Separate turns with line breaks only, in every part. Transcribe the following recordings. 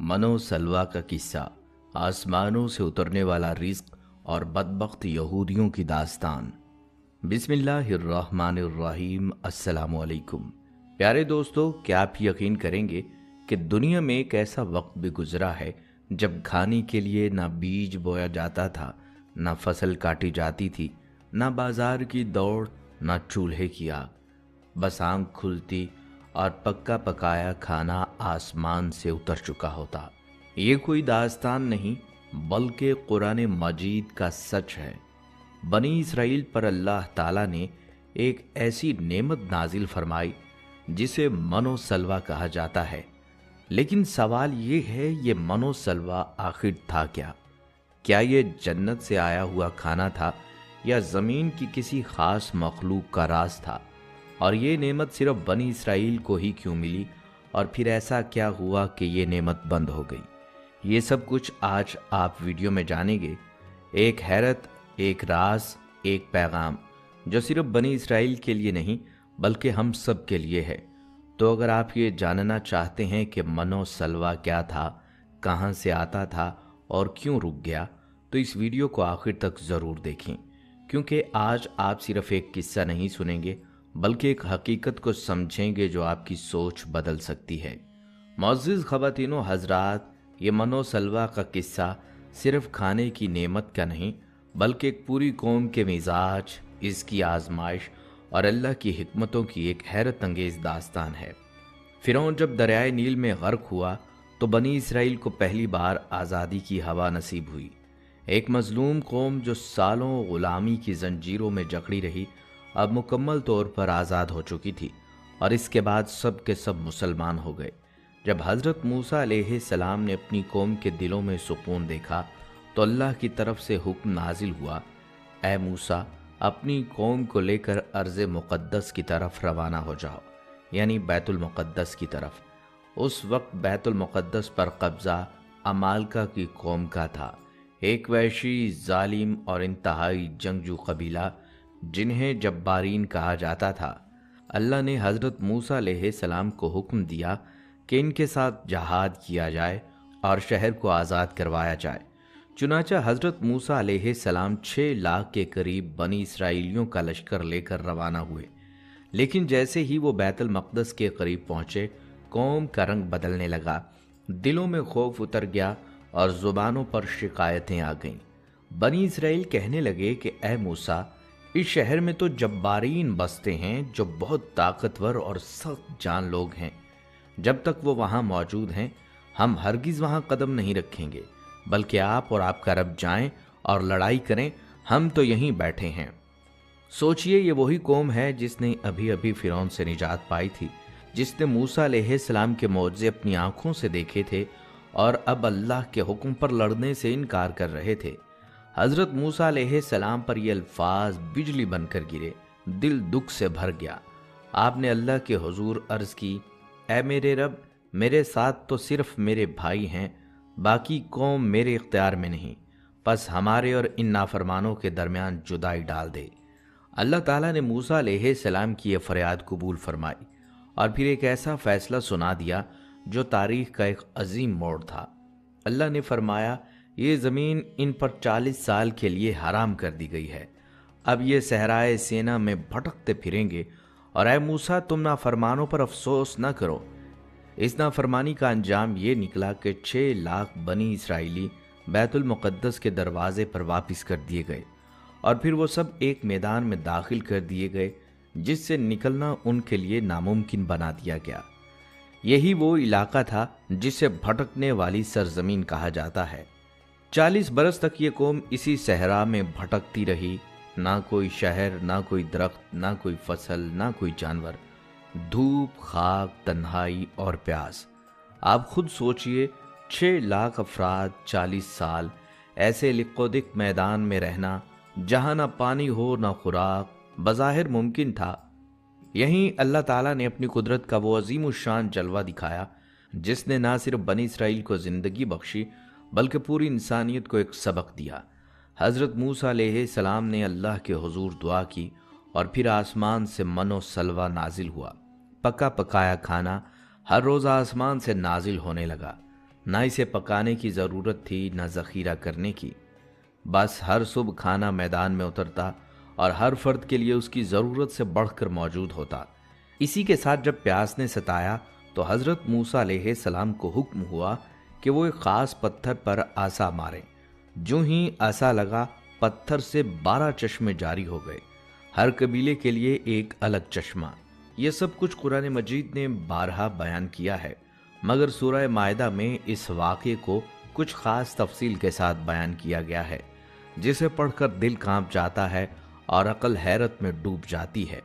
मनो सलवा का किस्सा, आसमानों से उतरने वाला रिज्क और बदबख्त यहूदियों की दास्तान। बिस्मिल्लाहिर्रहमानिर्रहीम। अस्सलामुअलैकुम। प्यारे दोस्तों, क्या आप यकीन करेंगे कि दुनिया में एक ऐसा वक्त भी गुजरा है जब खाने के लिए ना बीज बोया जाता था, ना फसल काटी जाती थी, ना बाजार की दौड़, ना चूल्हे की आग। बस आंख खुलती और पक्का पकाया खाना आसमान से उतर चुका होता। ये कोई दास्तान नहीं बल्कि कुरान मजीद का सच है। बनी इसराइल पर अल्लाह ताला ने एक ऐसी नेमत नाजिल फरमाई जिसे मनो सलवा कहा जाता है। लेकिन सवाल ये है, ये मनो सलवा आखिर था क्या? क्या ये जन्नत से आया हुआ खाना था या ज़मीन की किसी खास मखलूक का राज था? और ये नेमत सिर्फ बनी इसराइल को ही क्यों मिली, और फिर ऐसा क्या हुआ कि ये नेमत बंद हो गई? ये सब कुछ आज आप वीडियो में जानेंगे। एक हैरत, एक राज, एक पैगाम जो सिर्फ बनी इसराइल के लिए नहीं बल्कि हम सब के लिए है। तो अगर आप ये जानना चाहते हैं कि मनो सलवा क्या था, कहाँ से आता था और क्यों रुक गया, तो इस वीडियो को आखिर तक ज़रूर देखें, क्योंकि आज आप सिर्फ एक किस्सा नहीं सुनेंगे बल्कि एक हकीकत को समझेंगे जो आपकी सोच बदल सकती है। मुअज़्ज़िज़ ख़वातीनो हज़रात, ये मनो सलवा का किस्सा सिर्फ खाने की नेमत का नहीं बल्कि एक पूरी कौम के मिजाज, इसकी आजमाइश और अल्लाह की हिकमतों की एक हैरत अंगेज दास्तान है। फ़िरौन जब दरियाए नील में गर्क हुआ तो बनी इसराइल को पहली बार आज़ादी की हवा नसीब हुई। एक मजलूम कौम जो सालों गुलामी की जंजीरों में जकड़ी रही अब मुकम्मल तौर पर आज़ाद हो चुकी थी, और इसके बाद सब के सब मुसलमान हो गए। जब हज़रत मूसा अलैहिस्सलाम ने अपनी कौम के दिलों में सुकून देखा तो अल्लाह की तरफ से हुक्म नाजिल हुआ, ए मूसा, अपनी कौम को लेकर अर्ज़ मुक़द्दस की तरफ रवाना हो जाओ, यानी बैतुल मुक़द्दस की तरफ। उस वक्त बैतुल मुक़द्दस पर कब्ज़ा अमालका की कौम का था, एक वहशी, जालिम और इंतहाई जंगजू कबीला जिन्हें जब्बारीन कहा जाता था। अल्लाह ने हज़रत मूसा अलैहिस्सलाम को हुक्म दिया कि इनके साथ जहाद किया जाए और शहर को आज़ाद करवाया जाए। चुनाचा हज़रत मूसा अलैहिस्सलाम 6 लाख के करीब बनी इसराइलियों का लश्कर लेकर रवाना हुए। लेकिन जैसे ही वो बैतुल मक़दस के करीब पहुँचे, कौम का रंग बदलने लगा, दिलों में खौफ उतर गया और ज़ुबानों पर शिकायतें आ गईं। बनी इसराइल कहने लगे कि ए मूसा, इस शहर में तो जब्बारीन बसते हैं जो बहुत ताकतवर और सख्त जान लोग हैं। जब तक वो वहाँ मौजूद हैं हम हरगिज़ वहाँ कदम नहीं रखेंगे, बल्कि आप और आपका रब जाएं और लड़ाई करें, हम तो यहीं बैठे हैं। सोचिए, ये वही कौम है जिसने अभी अभी फ़िरौन से निजात पाई थी, जिसने मूसा अलैहिस्सलाम के मौज़े अपनी आंखों से देखे थे और अब अल्लाह के हुक्म पर लड़ने से इनकार कर रहे थे। हज़रत मूसा अलैहिस्सलाम पर ये अल्फाज बिजली बनकर गिरे, दिल दुख से भर गया। आपने अल्लाह के हुजूर अर्ज़ की, ऐ मेरे रब, मेरे साथ तो सिर्फ मेरे भाई हैं, बाकी कौम मेरे इख्तियार में नहीं, बस हमारे और इन नाफरमानों के दरमियान जुदाई डाल दे। अल्लाह ताला ने मूसा अलैहिस्सलाम की ये फरियाद कबूल फरमाई और फिर एक ऐसा फ़ैसला सुना दिया जो तारीख़ का एक अजीम मोड़ था। अल्लाह ने फरमाया, ये ज़मीन इन पर 40 साल के लिए हराम कर दी गई है। अब ये सहराए सेना में भटकते फिरेंगे, और ऐ मूसा, तुम नाफरमानों पर अफसोस न करो। इस नाफरमानी का अंजाम ये निकला कि 6 लाख बनी इसराइली बैतुल मुक़द्दस के दरवाजे पर वापस कर दिए गए, और फिर वो सब एक मैदान में दाखिल कर दिए गए जिससे निकलना उनके लिए नामुमकिन बना दिया गया। यही वो इलाका था जिसे भटकने वाली सरजमीन कहा जाता है। 40 बरस तक ये कौम इसी सहरा में भटकती रही, ना कोई शहर, ना कोई दरख्त, ना कोई फसल, ना कोई जानवर, धूप, खाक, तन्हाई और प्यास। आप खुद सोचिए, 6 लाख अफराद 40 साल ऐसे लिक्कोदिक मैदान में रहना जहां ना पानी हो ना खुराक, बज़ाहिर मुमकिन था। यहीं अल्लाह ताला ने अपनी कुदरत का वो अजीम शान जलवा दिखाया जिसने ना सिर्फ बनी इसराइल को ज़िंदगी बख्शी बल्कि पूरी इंसानियत को एक सबक दिया। हज़रत मूसा अलैहिस्सलाम ने अल्लाह के हुजूर दुआ की और फिर आसमान से मनो सलवा नाजिल हुआ। पका पकाया खाना हर रोज़ आसमान से नाजिल होने लगा। نہ اسے پکانے کی ضرورت تھی نہ ذخیرہ کرنے کی، بس ہر صبح کھانا میدان میں اترتا اور ہر فرد کے لیے اس کی ضرورت سے بڑھ کر موجود ہوتا۔ اسی کے ساتھ جب پیاس نے ستایا تو حضرت موسیٰ علیہ السلام کو حکم ہوا کہ وہ ایک خاص پتھر پر عصا ماریں۔ جو ہی عصا لگا، پتھر سے 12 چشمے جاری ہو گئے، ہر قبیلے کے لیے ایک الگ چشمہ۔ یہ سب کچھ قرآن مجید نے بارہا بیان کیا ہے، مگر سورہ مائدہ میں اس واقعے کو کچھ خاص تفصیل کے ساتھ بیان کیا گیا ہے، جسے پڑھ کر دل کانپ جاتا ہے اور عقل حیرت میں ڈوب جاتی ہے۔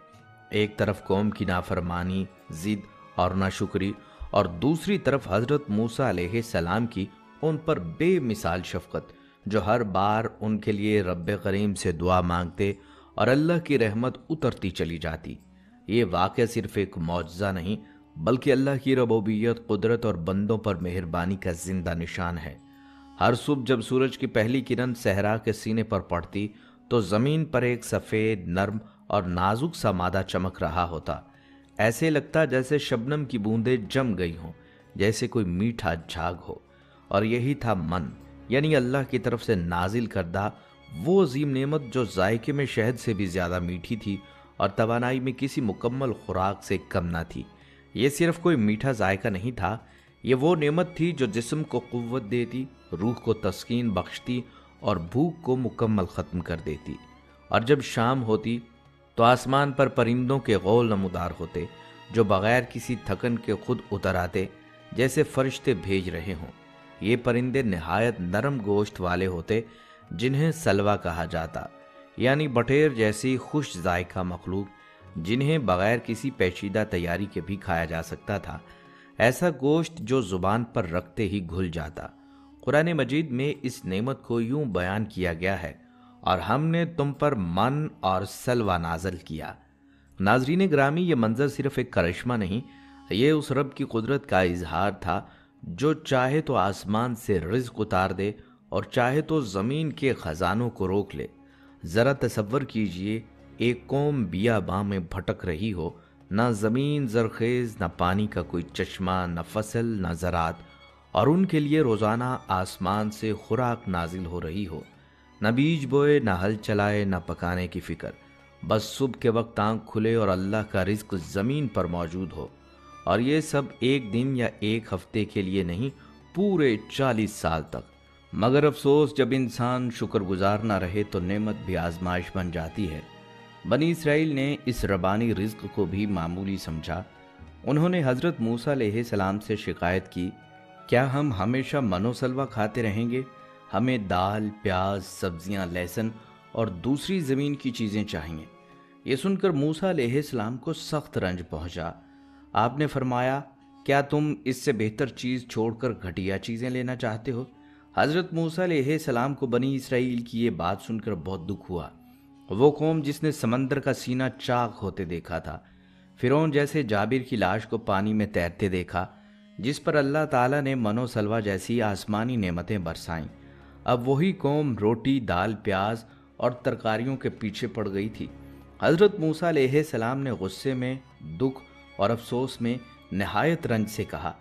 ایک طرف قوم کی نافرمانی، ضد اور ناشکری، اور دوسری طرف حضرت موسیٰ علیہ السلام کی ان پر بے مثال شفقت، جو ہر بار ان کے لیے رب کریم سے دعا مانگتے اور اللہ کی رحمت اترتی چلی جاتی۔ یہ واقعہ صرف ایک معجزہ نہیں بلکہ اللہ کی ربوبیت، قدرت اور بندوں پر مہربانی کا زندہ نشان ہے۔ ہر صبح جب سورج کی پہلی کرن صحرا کے سینے پر پڑتی تو زمین پر ایک سفید، نرم اور نازک سا مادہ چمک رہا ہوتا۔ ایسے لگتا جیسے شبنم کی بوندیں جم گئی ہوں، جیسے کوئی میٹھا جھاگ ہو۔ اور یہی تھا من، یعنی اللہ کی طرف سے نازل کردہ وہ عظیم نعمت جو ذائقے میں شہد سے بھی زیادہ میٹھی تھی اور توانائی میں کسی مکمل خوراک سے کم نہ تھی۔ یہ صرف کوئی میٹھا ذائقہ نہیں تھا، یہ وہ نعمت تھی جو جسم کو قوت دیتی، روح کو تسکین بخشتی اور بھوک کو مکمل ختم کر دیتی۔ اور جب شام ہوتی تو آسمان پر پرندوں کے غول نمودار ہوتے، جو بغیر کسی تھکن کے خود اتر آتے، جیسے فرشتے بھیج رہے ہوں۔ یہ پرندے نہایت نرم گوشت والے ہوتے، جنہیں سلوا کہا جاتا، یعنی بٹیر جیسی خوش ذائقہ مخلوق جنہیں بغیر کسی پیچیدہ تیاری کے بھی کھایا جا سکتا تھا، ایسا گوشت جو زبان پر رکھتے ہی گھل جاتا۔ قرآن مجید میں اس نعمت کو یوں بیان کیا گیا ہے، اور ہم نے تم پر من اور سلوا نازل کیا۔ ناظرین گرامی، یہ منظر صرف ایک کرشمہ نہیں، یہ اس رب کی قدرت کا اظہار تھا جو چاہے تو آسمان سے رزق اتار دے اور چاہے تو زمین کے خزانوں کو روک لے۔ ذرا تصور کیجئے، ایک قوم بیاباں میں بھٹک رہی ہو، نہ زمین زرخیز، نہ پانی کا کوئی چشمہ، نہ فصل، نہ زراعت، اور ان کے لیے روزانہ آسمان سے خوراک نازل ہو رہی ہو، نہ بیج بوئے، نہ ہل چلائے، نہ پکانے کی فکر، بس صبح کے وقت آنکھ کھلے اور اللہ کا رزق زمین پر موجود ہو۔ اور یہ سب ایک دن یا ایک ہفتے کے لیے نہیں، پورے 40 سال تک۔ مگر افسوس، جب انسان شکر گزار نہ رہے تو نعمت بھی آزمائش بن جاتی ہے۔ بنی اسرائیل نے اس ربانی رزق کو بھی معمولی سمجھا۔ انہوں نے حضرت موسیٰ علیہ السلام سے شکایت کی، کیا ہم ہمیشہ من و سلوا کھاتے رہیں گے؟ ہمیں دال، پیاز، سبزیاں، لہسن اور دوسری زمین کی چیزیں چاہیے۔ یہ سن کر موسیٰ علیہ السلام کو سخت رنج پہنچا۔ آپ نے فرمایا، کیا تم اس سے بہتر چیز چھوڑ کر گھٹیا چیزیں لینا چاہتے ہو؟ حضرت موسیٰ علیہ السلام کو بنی اسرائیل کی یہ بات سن کر بہت دکھ ہوا۔ وہ قوم جس نے سمندر کا سینہ چاک ہوتے دیکھا تھا، فرعون جیسے جابر کی لاش کو پانی میں تیرتے دیکھا، جس پر اللہ تعالیٰ نے من و سلوا جیسی آسمانی نعمتیں برسائیں، اب وہی قوم روٹی، دال، پیاز اور ترکاریوں کے پیچھے پڑ گئی تھی۔ حضرت موسیٰ علیہ السلام نے غصے میں، دکھ اور افسوس میں نہایت رنج سے کہا،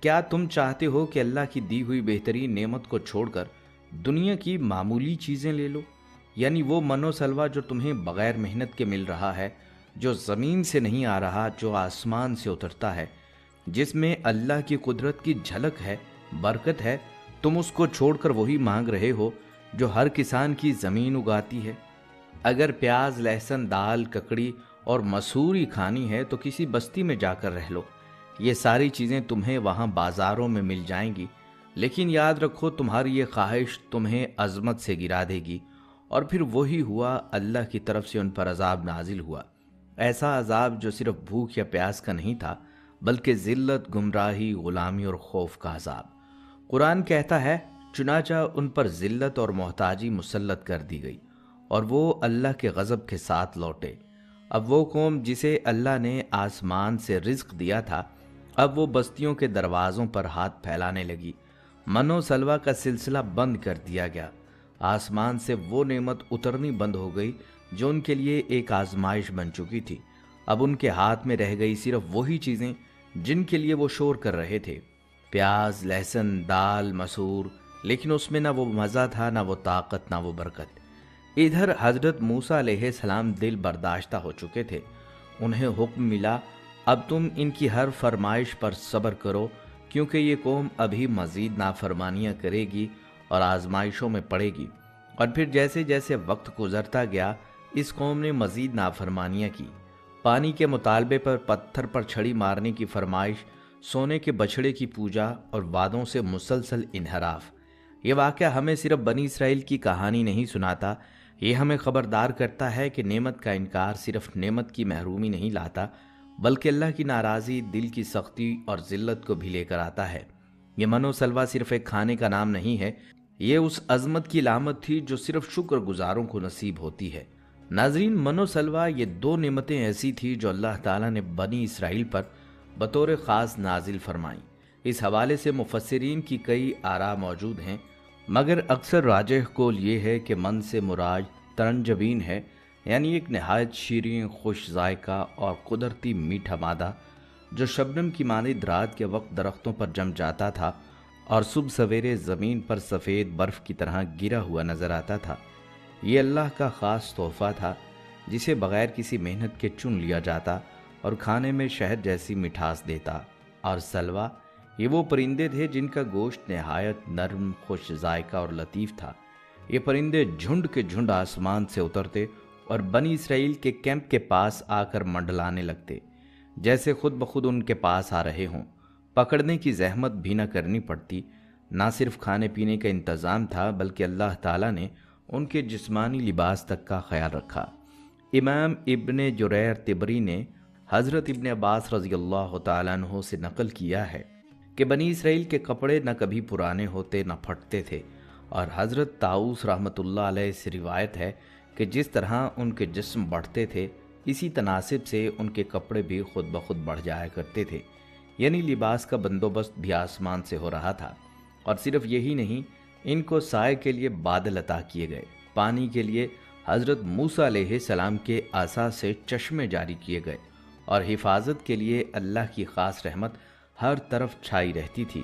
کیا تم چاہتے ہو کہ اللہ کی دی ہوئی بہترین نعمت کو چھوڑ کر دنیا کی معمولی چیزیں لے لو؟ یعنی وہ من و سلوا جو تمہیں بغیر محنت کے مل رہا ہے، جو زمین سے نہیں آ رہا، جو آسمان سے اترتا ہے، جس میں اللہ کی قدرت کی جھلک ہے، برکت ہے، تم اس کو چھوڑ کر وہی مانگ رہے ہو جو ہر کسان کی زمین اگاتی ہے۔ اگر پیاز، لہسن، دال، ککڑی اور مسوری کھانی ہے تو کسی بستی میں جا کر رہ لو، یہ ساری چیزیں تمہیں وہاں بازاروں میں مل جائیں گی، لیکن یاد رکھو تمہاری یہ خواہش تمہیں عظمت سے گرا دے گی۔ اور پھر وہی ہوا، اللہ کی طرف سے ان پر عذاب نازل ہوا، ایسا عذاب جو صرف بھوک یا پیاس کا نہیں تھا، بلکہ ذلت، گمراہی، غلامی اور خوف کا عذاب۔ قرآن کہتا ہے، چنانچہ ان پر ذلت اور محتاجی مسلط کر دی گئی، اور وہ اللہ کے غضب کے ساتھ لوٹے۔ اب وہ قوم جسے اللہ نے آسمان سے رزق دیا تھا، اب وہ بستیوں کے دروازوں پر ہاتھ پھیلانے لگی۔ من و سلوا کا سلسلہ بند کر دیا گیا، آسمان سے وہ نعمت اترنی بند ہو گئی جو ان کے لیے ایک آزمائش بن چکی تھی۔ اب ان کے ہاتھ میں رہ گئی صرف وہی چیزیں جن کے لیے وہ شور کر رہے تھے۔ प्याज, लहसुन, दाल, मसूर, लेकिन उसमें ना वो मज़ा था, ना वो ताकत, ना वो बरकत। इधर हज़रत मूसा अलैहिस्सलाम दिल बर्दाश्ता हो चुके थे। उन्हें हुक्म मिला, अब तुम इनकी हर फरमाइश पर सब्र करो, क्योंकि ये कौम अभी मज़ीद नाफरमानियाँ करेगी और आजमाइशों में पड़ेगी। और फिर जैसे जैसे वक्त गुजरता गया, इस कौम ने मज़ीद नाफरमानियाँ की। पानी के मुतालबे पर पत्थर पर छड़ी मारने की फरमाइश, सोने के बछड़े की पूजा और वादों से मुसलसल इनहराफ। ये वाक़या हमें सिर्फ बनी इसराइल की कहानी नहीं सुनाता, ये हमें खबरदार करता है कि नेमत का इनकार सिर्फ नेमत की महरूमी नहीं लाता, बल्कि अल्लाह की नाराज़ी, दिल की सख्ती और ज़िल्लत को भी लेकर आता है। ये मनो सलवा सिर्फ एक खाने का नाम नहीं है, ये उस अज़मत की लामत थी जो सिर्फ शुक्रगुजारों को नसीब होती है। नाजरीन, मनो सलवा ये दो नेमतें ऐसी थी जो अल्लाह ताला ने बनी इसराइल पर बतौर ख़ास नाजिल फरमाई। इस हवाले से मुफस्सिरीन की कई आरा मौजूद हैं, मगर अक्सर राजिह कौल ये है कि मन से मुराद तरंजबीन है, यानी एक नहायत शीरीन, खुश जायका और कुदरती मीठा मादा जो शबनम की मानिंद रात के वक्त दरख्तों पर जम जाता था और सुबह सवेरे ज़मीन पर सफ़ेद बर्फ़ की तरह गिरा हुआ नज़र आता था। ये अल्लाह का ख़ास तोहफ़ा था जिसे बग़ैर किसी मेहनत के चुन लिया जाता और खाने में शहद जैसी मिठास देता। और सलवा, ये वो परिंदे थे जिनका गोश्त नहायत नरम, खुश जायका और लतीफ़ था। ये परिंदे झुंड के झुंड आसमान से उतरते और बनी इसराइल के कैंप के पास आकर मंडलाने लगते, जैसे खुद ब खुद उनके पास आ रहे हों। पकड़ने की जहमत भी न करनी पड़ती। ना सिर्फ खाने पीने का इंतज़ाम था, बल्कि अल्लाह ताला ने उनके जिस्मानी लिबास तक का ख्याल रखा। इमाम इब्ने जुरैर तिबरी ने हज़रत इब्ने अब्बास रज़ी अल्लाह तआला अन्हु से नकल किया है कि बनी इसराइल के कपड़े न कभी पुराने होते न फटते थे। और हज़रत ताऊस रहमतुल्लाह अलैह से रिवायत है कि जिस तरह उनके जिस्म बढ़ते थे, इसी तनासिब से उनके कपड़े भी खुद ब खुद बढ़ जाया करते थे, यानी लिबास का बंदोबस्त भी आसमान से हो रहा था। और सिर्फ यही नहीं, इनको साए के लिए बादल अता किए गए, पानी के लिए हज़रत मूसा अलैहिस्सलाम के आसा से चश्मे जारी किए गए, और हिफाजत के लिए अल्लाह की ख़ास रहमत हर तरफ छाई रहती थी।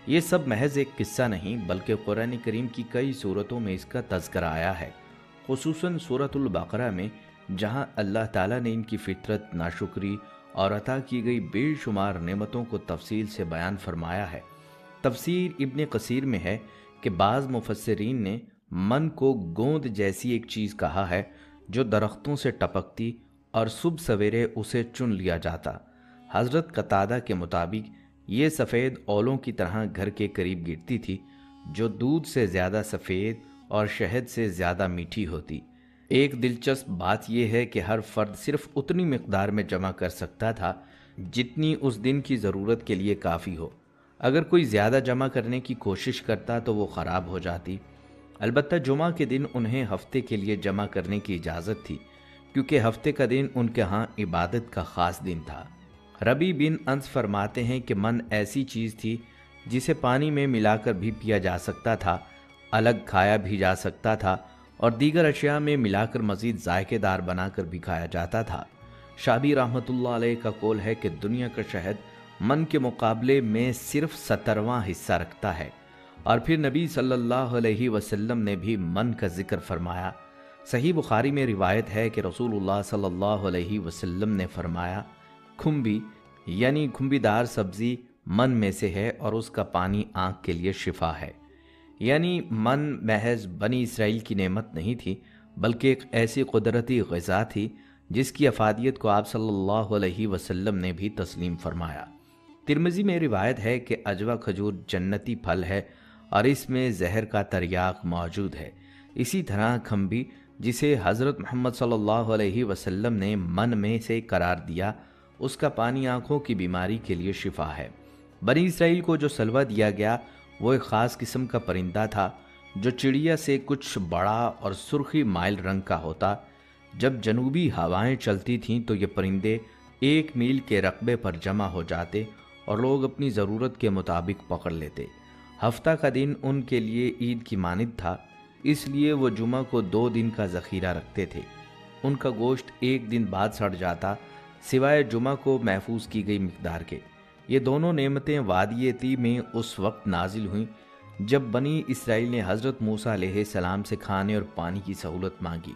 ये सब महज एक किस्सा नहीं, बल्कि कुरान करीम की कई सूरतों में इसका तज़किरा आया है, खुसूसन सूरतुल बकरा में, जहां अल्लाह ताला ने इनकी फितरत, नाशुक्री और अता की गई बेशुमार नेमतों को तफसील से बयान फरमाया है। तफसीर इब्ने कसीर में है कि बाज़ मुफस्सिरीन ने मन को गोंद जैसी एक चीज़ कहा है जो दरख्तों से टपकती और सुबह सवेरे उसे चुन लिया जाता। हज़रत कतादा के मुताबिक ये सफ़ेद औलों की तरह घर के करीब गिरती थी, जो दूध से ज़्यादा सफ़ेद और शहद से ज़्यादा मीठी होती। एक दिलचस्प बात यह है कि हर फर्द सिर्फ उतनी मिकदार में जमा कर सकता था जितनी उस दिन की ज़रूरत के लिए काफ़ी हो। अगर कोई ज़्यादा जमा करने की कोशिश करता तो वो ख़राब हो जाती। अलबत्ता जुमा के दिन उन्हें हफ्ते के लिए जमा करने की इजाज़त थी, क्योंकि हफ्ते का दिन उनके यहाँ इबादत का ख़ास दिन था। रबी बिन अंस फरमाते हैं कि मन ऐसी चीज़ थी जिसे पानी में मिलाकर भी पिया जा सकता था, अलग खाया भी जा सकता था और दीगर अशिया में मिलाकर मज़ीद जायकेदार बनाकर भी खाया जाता था। शाबी रहमतुल्लाह अलैह का कौल है कि दुनिया का शहद मन के मुकाबले में सिर्फ 17वां हिस्सा रखता है। और फिर नबी सल्लल्लाहु अलैहि वसल्लम ने भी मन का जिक्र फरमाया। सही बुखारी में रिवायत है कि रसूलुल्लाह सल्लल्लाहु अलैहि वसल्लम ने फरमाया, खुम्बी यानी खुम्बीदार सब्जी मन में से है और उसका पानी आँख के लिए शिफा है। यानी मन महज बनी इसराइल की नेमत नहीं थी, बल्कि एक ऐसी कुदरती ग़िज़ा थी जिसकी अफादियत को आप सल्लल्लाहु अलैहि वसल्लम ने भी तस्लीम फरमाया। तिरमिज़ी में रिवायत है कि अजवा खजूर जन्नती फल है और इसमें जहर का तरियाक मौजूद है। इसी तरह खम्बी, जिसे हज़रत मोहम्मद सल्लल्लाहु अलैहि वसल्लम ने मन में से करार दिया, उसका पानी आँखों की बीमारी के लिए शिफा है। बनी इसराइल को जो सलवा दिया गया वो एक ख़ास किस्म का परिंदा था जो चिड़िया से कुछ बड़ा और सुर्खी माइल रंग का होता। जब जनूबी हवाएं चलती थीं तो ये परिंदे 1 मील के रकबे पर जमा हो जाते और लोग अपनी ज़रूरत के मुताबिक पकड़ लेते। हफ्ता का दिन उनके लिए ईद की मानिद था, इसलिए वो जुमा को 2 दिन का ज़ख़ीरा रखते थे। उनका गोश्त 1 दिन बाद सड़ जाता, सिवाय जुमा को महफूज की गई मिकदार के। یہ دونوں نعمتیں وادی تی میں اس وقت نازل ہوئیں جب بنی اسرائیل نے حضرت موسیٰ علیہ السلام سے کھانے اور پانی کی سہولت مانگی۔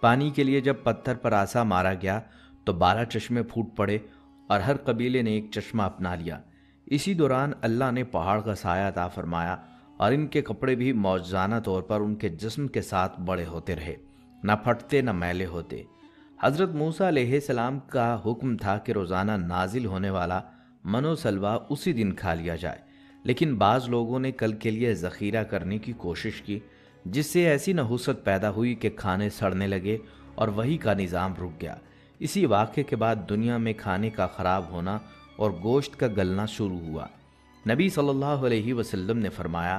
پانی کے لیے جب پتھر پر آسا مارا گیا تو 12 چشمے پھوٹ پڑے اور ہر قبیلے نے ایک چشمہ اپنا لیا۔ اسی دوران اللہ نے پہاڑ کا سایہ عطا فرمایا اور ان کے کپڑے بھی معجزانہ طور پر ان کے جسم کے ساتھ بڑے ہوتے رہے، نہ پھٹتے نہ میلے ہوتے۔ حضرت موسیٰ علیہ السلام کا حکم تھا کہ روزانہ نازل ہونے والا من و سلوہ اسی دن کھا لیا جائے، لیکن بعض لوگوں نے کل کے لیے ذخیرہ کرنے کی کوشش کی، جس سے ایسی نحوست پیدا ہوئی کہ کھانے سڑنے لگے اور وہی کا نظام رک گیا۔ اسی واقعے کے بعد دنیا میں کھانے کا خراب ہونا اور گوشت کا گلنا شروع ہوا۔ نبی صلی اللہ علیہ وسلم نے فرمایا،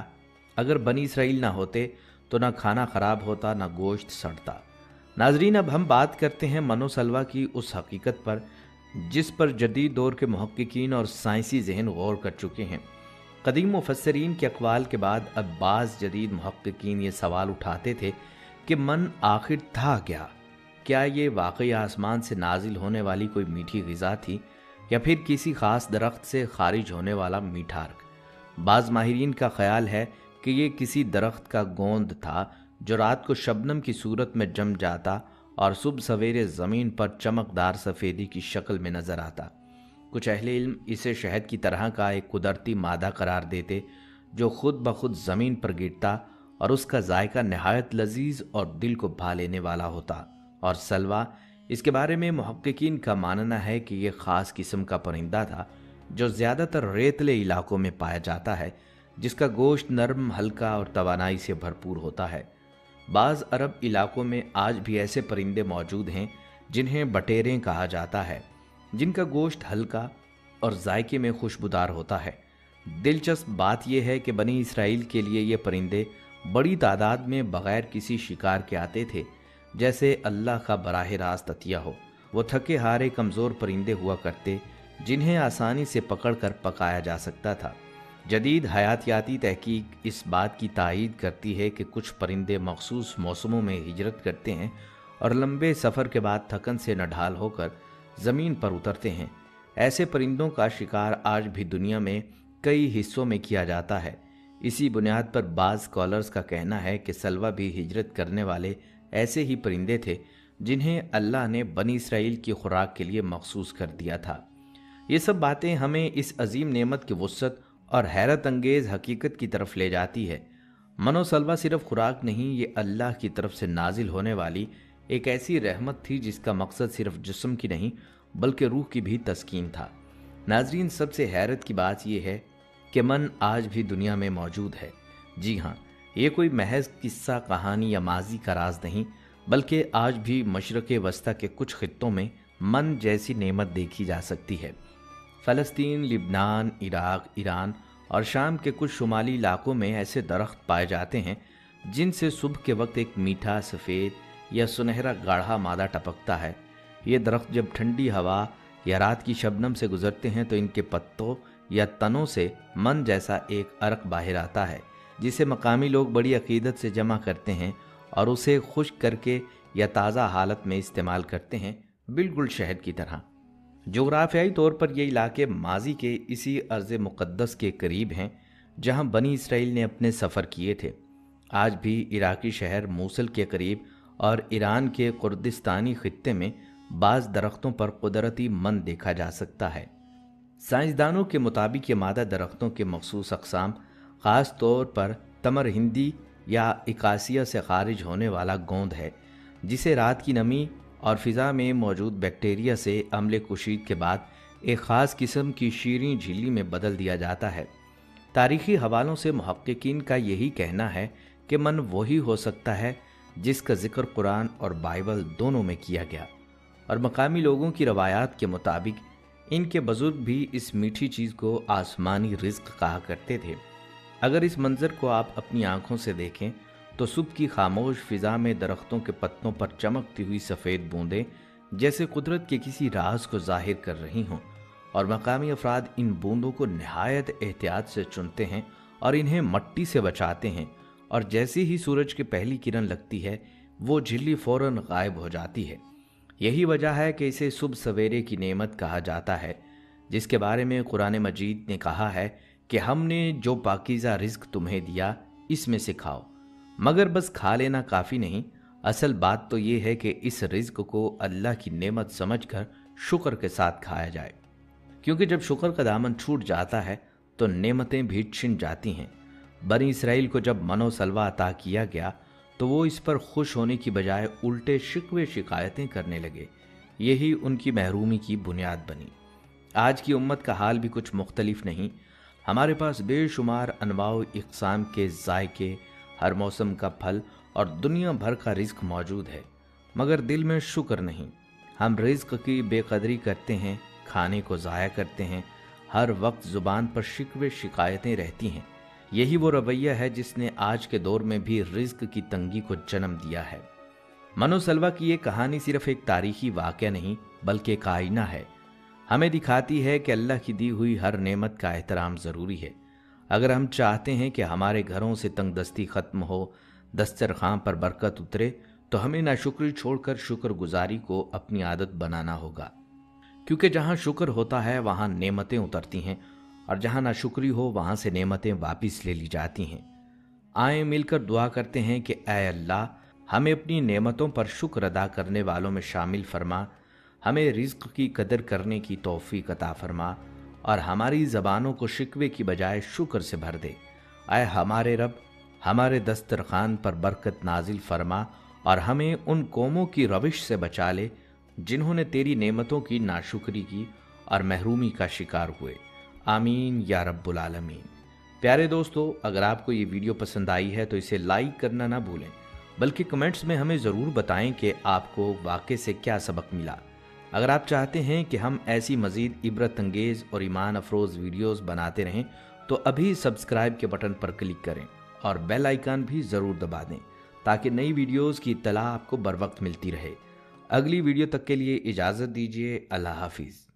اگر بنی اسرائیل نہ ہوتے تو نہ کھانا خراب ہوتا نہ گوشت سڑتا۔ ناظرین، اب ہم بات کرتے ہیں من و سلوہ کی اس حقیقت پر جس پر جدید دور کے محققین اور سائنسی ذہن غور کر چکے ہیں۔ قدیم مفسرین کے اقوال کے بعد اب بعض جدید محققین یہ سوال اٹھاتے تھے کہ من آخر تھا کیا یہ واقعی آسمان سے نازل ہونے والی کوئی میٹھی غذا تھی یا پھر کسی خاص درخت سے خارج ہونے والا میٹھا ارک؟ بعض ماہرین کا خیال ہے کہ یہ کسی درخت کا گوند تھا جو رات کو شبنم کی صورت میں جم جاتا اور صبح سویرے زمین پر چمکدار سفیدی کی شکل میں نظر آتا۔ کچھ اہل علم اسے شہد کی طرح کا ایک قدرتی مادہ قرار دیتے جو خود بخود زمین پر گرتا اور اس کا ذائقہ نہایت لذیذ اور دل کو بھا لینے والا ہوتا۔ اور سلوہ، اس کے بارے میں محققین کا ماننا ہے کہ یہ خاص قسم کا پرندہ تھا جو زیادہ تر ریتلے علاقوں میں پایا جاتا ہے، جس کا گوشت نرم، ہلکا اور توانائی سے بھرپور ہوتا ہے۔ بعض عرب علاقوں میں آج بھی ایسے پرندے موجود ہیں جنہیں بٹیریں کہا جاتا ہے، جن کا گوشت ہلکا اور ذائقے میں خوشبودار ہوتا ہے۔ دلچسپ بات یہ ہے کہ بنی اسرائیل کے لیے یہ پرندے بڑی تعداد میں بغیر کسی شکار کے آتے تھے، جیسے اللہ کا براہ راست عطیہ ہو۔ وہ تھکے ہارے کمزور پرندے ہوا کرتے جنہیں آسانی سے پکڑ کر پکایا جا سکتا تھا۔ جدید حیاتیاتی تحقیق اس بات کی تائید کرتی ہے کہ کچھ پرندے مخصوص موسموں میں ہجرت کرتے ہیں اور لمبے سفر کے بعد تھکن سے نڈھال ہو کر زمین پر اترتے ہیں۔ ایسے پرندوں کا شکار آج بھی دنیا میں کئی حصوں میں کیا جاتا ہے۔ اسی بنیاد پر بعض اسکالرز کا کہنا ہے کہ سلوہ بھی ہجرت کرنے والے ایسے ہی پرندے تھے جنہیں اللہ نے بنی اسرائیل کی خوراک کے لیے مخصوص کر دیا تھا۔ یہ سب باتیں ہمیں اس عظیم نعمت کی وسعت اور حیرت انگیز حقیقت کی طرف لے جاتی ہے۔ من و سلوہ صرف خوراک نہیں، یہ اللہ کی طرف سے نازل ہونے والی ایک ایسی رحمت تھی جس کا مقصد صرف جسم کی نہیں بلکہ روح کی بھی تسکین تھا۔ ناظرین، سب سے حیرت کی بات یہ ہے کہ من آج بھی دنیا میں موجود ہے۔ جی ہاں، یہ کوئی محض قصہ کہانی یا ماضی کا راز نہیں، بلکہ آج بھی مشرق وسطیٰ کے کچھ خطوں میں من جیسی نعمت دیکھی جا سکتی ہے۔ فلسطین، لبنان، عراق، ایران اور شام کے کچھ شمالی علاقوں میں ایسے درخت پائے جاتے ہیں جن سے صبح کے وقت ایک میٹھا سفید یا سنہرا گاڑھا مادہ ٹپکتا ہے۔ یہ درخت جب ٹھنڈی ہوا یا رات کی شبنم سے گزرتے ہیں تو ان کے پتوں یا تنوں سے من جیسا ایک عرق باہر آتا ہے، جسے مقامی لوگ بڑی عقیدت سے جمع کرتے ہیں اور اسے خشک کر کے یا تازہ حالت میں استعمال کرتے ہیں، بالکل شہد کی طرح۔ جغرافیائی طور پر یہ علاقے ماضی کے اسی ارض مقدس کے قریب ہیں جہاں بنی اسرائیل نے اپنے سفر کیے تھے۔ آج بھی عراقی شہر موصل کے قریب اور ایران کے کردستانی خطے میں بعض درختوں پر قدرتی من دیکھا جا سکتا ہے۔ سائنسدانوں کے مطابق یہ مادہ درختوں کے مخصوص اقسام، خاص طور پر تمر ہندی یا اکاسیا سے خارج ہونے والا گوند ہے، جسے رات کی نمی اور فضا میں موجود بیکٹیریا سے عمل کشید کے بعد ایک خاص قسم کی شیریں جھلی میں بدل دیا جاتا ہے۔ تاریخی حوالوں سے محققین کا یہی کہنا ہے کہ من وہی ہو سکتا ہے جس کا ذکر قرآن اور بائبل دونوں میں کیا گیا، اور مقامی لوگوں کی روایات کے مطابق ان کے بزرگ بھی اس میٹھی چیز کو آسمانی رزق کہا کرتے تھے۔ اگر اس منظر کو آپ اپنی آنکھوں سے دیکھیں تو صبح کی خاموش فضا میں درختوں کے پتوں پر چمکتی ہوئی سفید بوندیں جیسے قدرت کے کسی راز کو ظاہر کر رہی ہوں، اور مقامی افراد ان بوندوں کو نہایت احتیاط سے چنتے ہیں اور انہیں مٹی سے بچاتے ہیں، اور جیسے ہی سورج کی پہلی کرن لگتی ہے وہ جھلی فوراً غائب ہو جاتی ہے۔ یہی وجہ ہے کہ اسے صبح سویرے کی نعمت کہا جاتا ہے۔ जिसके बारे में कुरान मजीद ने कहा है कि हमने जो पाकीज़ा रिज्क तुम्हें दिया इसमें से खाओ। मगर बस खा लेना काफ़ी नहीं, असल बात तो ये है कि इस रिज्क को अल्लाह की नेमत समझकर शुक्र के साथ खाया जाए, क्योंकि जब शुक्र का दामन छूट जाता है तो नेमतें भी छिन जाती हैं। बनी इसराइल को जब मनोसलवा अता किया गया तो वो इस पर खुश होने की बजाय उल्टे शिकवे शिकायतें करने लगे। यही उनकी महरूमी की बुनियाद बनी। आज की उम्मत का हाल भी कुछ मुख्तलिफ नहीं। हमारे पास बेशुमार अनवाउ इक़साम के जायके, हर मौसम का फल और दुनिया भर का रिज्क मौजूद है, मगर दिल में शुक्र नहीं। हम रिज्क की बेकदरी करते हैं, खाने को ज़ाया करते हैं, हर वक्त ज़ुबान पर शिकवे शिकायतें रहती हैं। यही वो रवैया है जिसने आज के दौर में भी रिज्क की तंगी को जन्म दिया है। मनोसलवा की ये कहानी सिर्फ एक तारीखी वाक़या नहीं बल्कि एक आईना है। हमें दिखाती है कि अल्लाह की दी हुई हर नेमत का एहतराम ज़रूरी है। अगर हम चाहते हैं कि हमारे घरों से तंगदस्ती ख़त्म हो, दस्तरखां पर बरकत उतरे, तो हमें नाशुक्री छोड़कर शुक्रगुजारी को अपनी आदत बनाना होगा, क्योंकि जहाँ शुक्र होता है वहाँ नेमतें उतरती हैं और जहाँ नाशुक्री हो वहाँ से नेमतें वापस ले ली जाती हैं। आए मिलकर दुआ करते हैं कि ऐ अल्लाह, हमें अपनी नेमतों पर शुक्र अदा करने वालों में शामिल फरमा, हमें रिज्क की कदर करने की तौफीक अता फरमा और हमारी ज़बानों को शिकवे की बजाय शुक्र से भर दे। ऐ हमारे रब, हमारे दस्तरखान पर बरकत नाजिल फरमा और हमें उन कौमों की रविश से बचा ले जिन्होंने तेरी नेमतों की नाशुक्री की और महरूमी का शिकार हुए। आमीन या रब्बुल आलमीन। प्यारे दोस्तों, अगर आपको ये वीडियो पसंद आई है तो इसे लाइक करना ना भूलें, बल्कि कमेंट्स में हमें ज़रूर बताएं कि आपको वाक़े से क्या सबक मिला। अगर आप चाहते हैं कि हम ऐसी मज़ीद इबरत अंगेज़ और ईमान अफरोज़ वीडियोज़ बनाते रहें तो अभी सब्सक्राइब के बटन पर क्लिक करें और बेल आइकन भी ज़रूर दबा दें ताकि नई वीडियोज़ की इत्तला आपको बर वक्त मिलती रहे। अगली वीडियो तक के लिए इजाज़त दीजिए। अल्लाह हाफिज़।